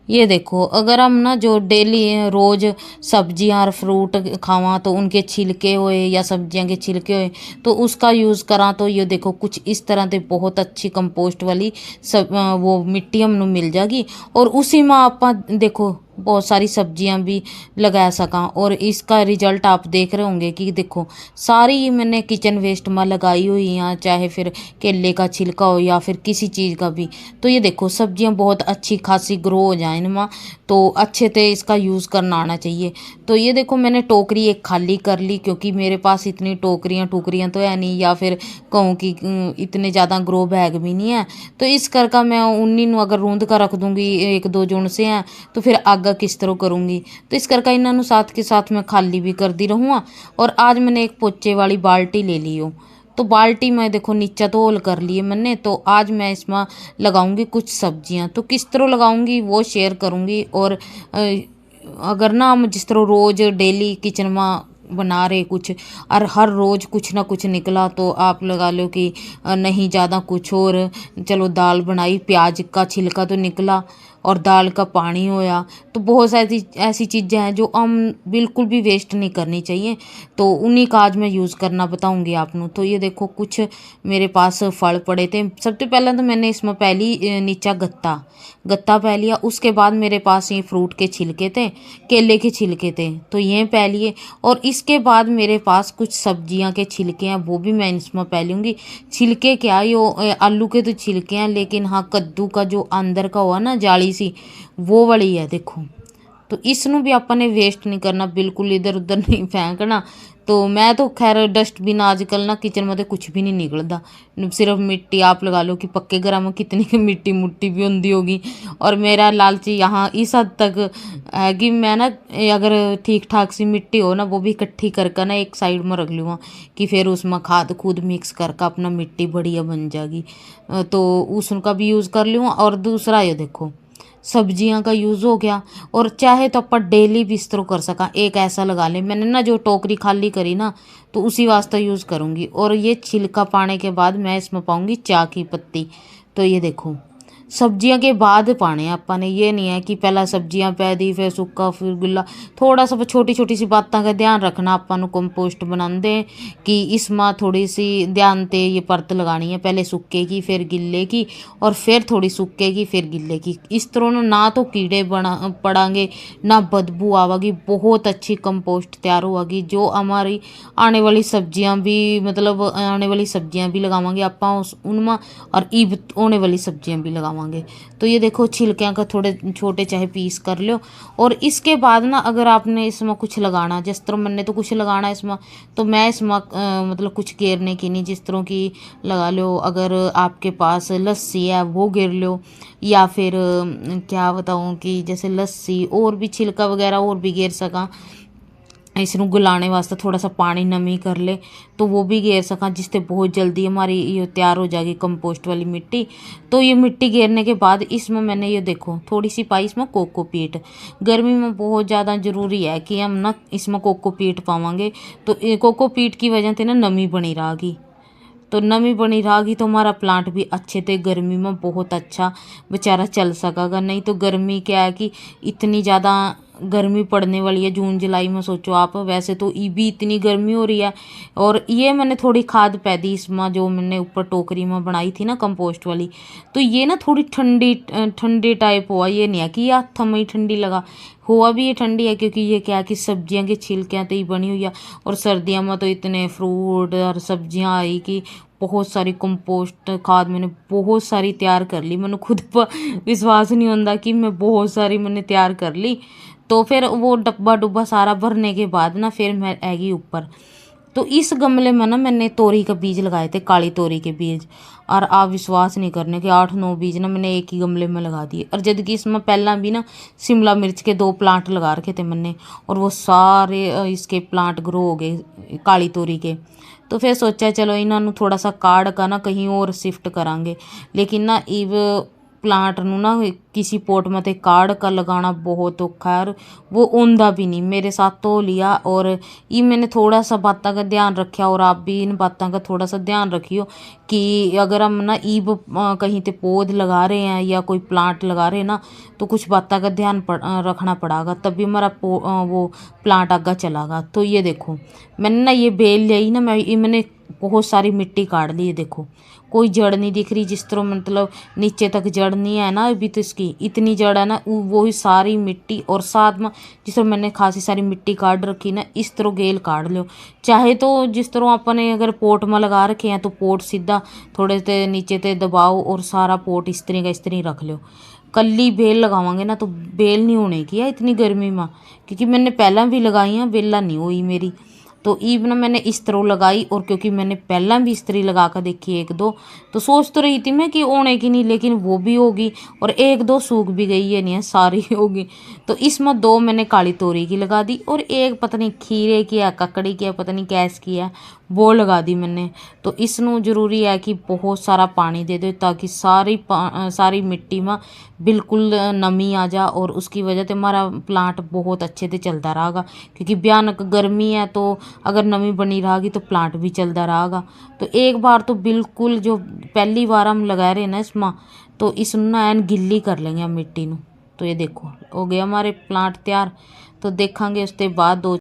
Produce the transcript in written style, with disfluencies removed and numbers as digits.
ये देखो, अगर हम ना जो डेली रोज़ सब्जियां और फ्रूट खावा तो उनके छिलके होए या सब्जियां के छिलके होए तो उसका यूज़ करा तो ये देखो कुछ इस तरह से बहुत अच्छी कंपोस्ट वाली वो मिट्टी हमनों मिल जाएगी। और उसी में आप देखो बहुत सारी सब्जियां भी लगा सका। और इसका रिजल्ट आप देख रहे होंगे कि देखो सारी मैंने किचन वेस्ट में लगाई हुई हैं, चाहे फिर केले का छिलका हो या फिर किसी चीज़ का भी। तो ये देखो सब्जियां बहुत अच्छी खासी ग्रो हो जाए इनमें, तो अच्छे से इसका यूज़ करना आना चाहिए। तो ये देखो मैंने टोकरी एक खाली कर ली, क्योंकि मेरे पास इतनी टोकरियां टोकरियां तो है नहीं, या फिर कहूँ कि इतने ज़्यादा ग्रो बैग भी नहीं है। तो इस करका मैं उन्हीं अगर रूंद का रख दूंगी एक दो जून से हैं तो फिर आगा किस तरह करूँगी। तो इस करका इन्होंने साथ के साथ मैं खाली भी कर दी रहूँगा। और आज मैंने एक पोचे वाली बाल्टी ले ली हो, तो बाल्टी में देखो नीचा तो होल कर लिए मैंने। तो आज मैं इसमें लगाऊंगी कुछ सब्जियां, तो किस तरह लगाऊंगी वो शेयर करूंगी। और अगर ना हम जिस तरह रोज डेली किचन में बना रहे कुछ और हर रोज कुछ ना कुछ निकला, तो आप लगा लो कि नहीं ज़्यादा कुछ और चलो दाल बनाई, प्याज का छिलका तो निकला और दाल का पानी होया। तो बहुत सारी ऐसी चीज़ें हैं जो हम बिल्कुल भी वेस्ट नहीं करनी चाहिए। तो उन्हीं का आज मैं यूज़ करना बताऊंगी आपनों। तो ये देखो कुछ मेरे पास फल पड़े थे। सबसे पहले तो मैंने इसमें पहली नीचा गत्ता गत्ता पह लिया। उसके बाद मेरे पास ये फ्रूट के छिलके थे, केले के छिलके थे, तो ये पह लिए। और इसके बाद मेरे पास कुछ सब्जियां के छिलके हैं, वो भी मैं इसमें पह लूँगी। छिलके क्या यो आलू के तो छिलके हैं, लेकिन हाँ कद्दू का जो अंदर का हुआ ना जाली सी, वो वाली है देखो। तो इसनों भी अपन ने वेस्ट नहीं करना, बिल्कुल इधर उधर नहीं फेंकना। तो मैं तो खैर डस्टबिन आजकल ना किचन में तो कुछ भी नहीं निकलता, सिर्फ मिट्टी। आप लगा लो कि पक्के घर में कितनी मिट्टी मुट्टी भी होंगी होगी। और मेरा लालची यहाँ इस हद तक है कि मैं ना अगर ठीक ठाक सी मिट्टी हो ना वो भी इकट्ठी करके ना एक साइड में रख लूँगा, कि फिर उसमें खाद खुद मिक्स करके अपना मिट्टी बढ़िया बन जाएगी। तो उसका भी यूज़ कर लूँगा। और दूसरा ये देखो सब्जियां का यूज़ हो गया। और चाहे तो अपन डेली भी इस तरह कर सका, एक ऐसा लगा ले मैंने ना जो टोकरी खाली करी ना, तो उसी वास्ते यूज़ करूँगी। और ये छिलका पाने के बाद मैं इसमें पाऊँगी चाय की पत्ती। तो ये देखो सब्जियां के बाद पाने अपन ने, ये नहीं है कि पहला सब्जियां पै दी फिर सूखा फिर गिल्ला। थोड़ा सा छोटी छोटी सी बातों का ध्यान रखना अपन को कंपोस्ट बनाते कि इसमें थोड़ी सी ध्यान ते ये परत लगानी है, पहले सूखे की फिर गिल्ले की और फिर थोड़ी सूखे की फिर गिल्ले की। इस तरह ना तो कीड़े बना पड़ेंगे ना बदबू आवेगी, बहुत अच्छी कंपोस्ट तैयार होगी। जो हमारी आने वाली सब्जियां भी मतलब आने वाली सब्जियां भी लगावांगे अपन उनमें, और ईब होने वाली सब्जियां भी लगावांगे। तो ये देखो छिलकियाँ का थोड़े छोटे चाहे पीस कर लो। और इसके बाद ना अगर आपने इसमें कुछ लगाना, जिस तरह मैंने तो कुछ लगाना इसमें, तो मैं इसमें मतलब कुछ घेरने की नहीं, जिस तरह की लगा लो अगर आपके पास लस्सी है वो घेर लो, या फिर क्या बताऊँ कि जैसे लस्सी और भी छिलका वगैरह और भी घेर सका। इसनों गुलाने वास्ते थोड़ा सा पानी नमी कर ले तो वो भी घेर सका, जिससे बहुत जल्दी हमारी ये तैयार हो जाएगी कंपोस्ट वाली मिट्टी। तो ये मिट्टी घेरने के बाद इसमें मैंने ये देखो थोड़ी सी पाई इसमें कोकोपीट। गर्मी में बहुत ज़्यादा ज़रूरी है कि हम ना इसमें कोकोपीट पावांगे, तो कोकोपीट की वजह से ना नमी बनी रहेगी। तो नमी बनी रहेगी तो हमारा प्लांट भी अच्छे से गर्मी में बहुत अच्छा बेचारा चल सकेगा। नहीं तो गर्मी क्या है कि इतनी ज़्यादा गर्मी पड़ने वाली है जून जुलाई में, सोचो आप। वैसे तो ये भी इतनी गर्मी हो रही है। और ये मैंने थोड़ी खाद पै दी इसमें जो मैंने ऊपर टोकरी में बनाई थी ना कंपोस्ट वाली। तो ये ना थोड़ी ठंडी ठंडी टाइप हुआ, ये नहीं है कि यार थम ही ठंडी लगा हुआ भी, ये ठंडी है क्योंकि ये क्या है कि सब्जियां के छिलकियाँ तो ही बनी हुई है। और सर्दियों में तो इतने फ्रूट और सब्जियां आई कि बहुत सारी कंपोस्ट खाद मैंने बहुत सारी तैयार कर ली। मैंने खुद पर विश्वास नहीं होता कि मैं बहुत सारी मैंने तैयार कर ली। तो फिर वो डब्बा डुब्बा सारा भरने के बाद ना फिर मैं आएगी ऊपर। तो इस गमले में ना मैंने तोरी का बीज लगाए थे, काली तोरी के बीज। और आप विश्वास नहीं करने के 8-9 बीज ना मैंने एक ही गमले में लगा दिए। और जबकि इसमें पहला भी ना शिमला मिर्च के 2 प्लांट लगा रखे थे मैंने, और वो सारे इसके प्लांट ग्रो हो गए काली तोरी के। तो फिर सोचा चलो इन्हों थोड़ा सा काढ़ का ना कहीं और शिफ्ट करांगे। लेकिन ना इव प्लांट नू ना किसी पोट में काढ़ कर लगाना बहुत औखा है, और वो ओंदा भी नहीं। मेरे साथ तो लिया, और ये मैंने थोड़ा सा बातों का ध्यान रखा, और आप भी इन बातों का थोड़ा सा ध्यान रखियो कि अगर हम ना ईब कहीं पे पौध लगा रहे हैं या कोई प्लांट लगा रहे हैं ना, तो कुछ बातों का ध्यान रखना पड़ेगा, तभी हमारा वो प्लांट आगे चलागा। तो ये देखो मैंने ना ये बेल ली ना, मैंने बहुत सारी मिट्टी काट ली है। देखो कोई जड़ नहीं दिख रही, जिस तरह मतलब नीचे तक जड़ नहीं है ना अभी, तो इसकी इतनी जड़ है ना, वो ही सारी मिट्टी, और साथ में जिस तरह मैंने खासी सारी मिट्टी काट रखी ना, इस तरह गेल काट लो। चाहे तो जिस तरह अपने अगर पोट में लगा रखे हैं तो पोट सीधा थोड़े से नीचे ते दबाओ, और सारा पोट इस तरह का इस तरह रख लो। कल्ली बेल लगावांगे ना तो बेल नहीं होने की है इतनी गर्मी में, क्योंकि मैंने पहला भी लगाई है, बेला नहीं हुई मेरी। तो ईब ना मैंने इस तरह लगाई, और क्योंकि मैंने पहला भी इस तरह लगा कर देखी एक दो, तो सोच तो रही थी मैं कि होने की नहीं, लेकिन वो भी होगी, और एक दो सूख भी गई है, नहीं है सारी होगी। तो इसमें दो मैंने काली तोरी की लगा दी, और एक पता नहीं खीरे की है, ककड़ी की है, पता नहीं कैस की है, वो लगा दी मैंने। तो इसनों जरूरी है कि बहुत सारा पानी दे दो, ताकि सारी मिट्टी में बिल्कुल नमी आ जा, और उसकी वजह से हमारा प्लांट बहुत अच्छे से चलता रहेगा। क्योंकि भयानक गर्मी है, तो अगर नमी बनी रहेगी तो प्लांट भी चलता रहेगा। तो एक बार तो बिल्कुल जो पहली बार हम लगा रहे हैं ना इसमें, तो इसमें ना एन गिल्ली कर लेंगे हम मिट्टी नू। तो ये देखो हो गया हमारे प्लांट तैयार। तो देखेंगे उसके बाद 2